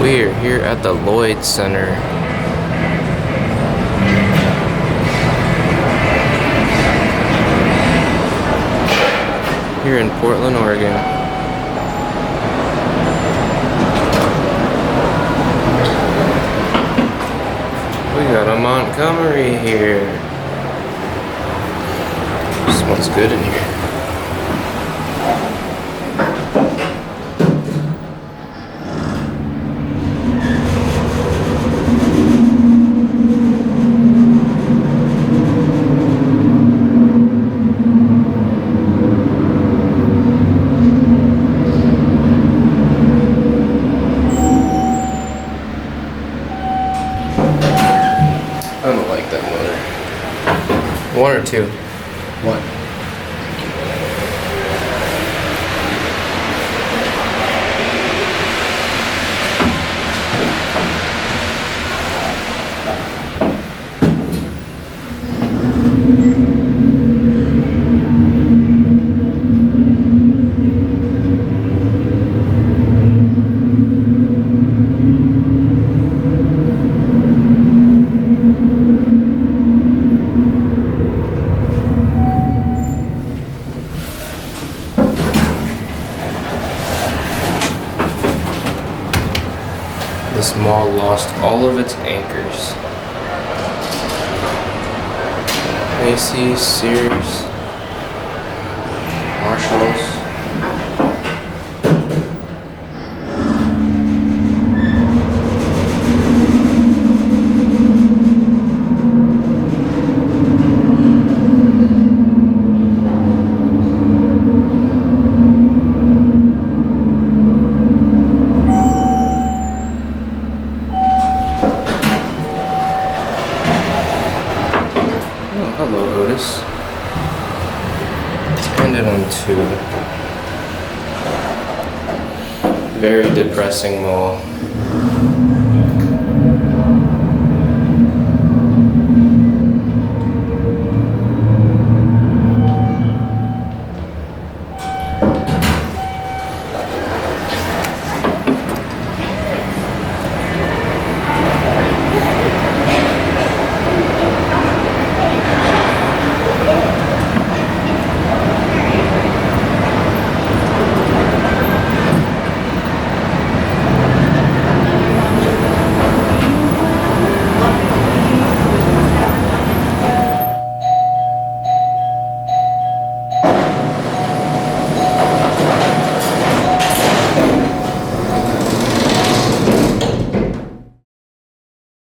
We are here at the Lloyd Center. Here in Portland, Oregon. We got a Montgomery here. Smells good in here. I don't like that motor. One or two? One. This mall lost all of its anchors. Macy's, Sears, Marshalls. Hello, Otis. Ended on 2. Very depressing mall.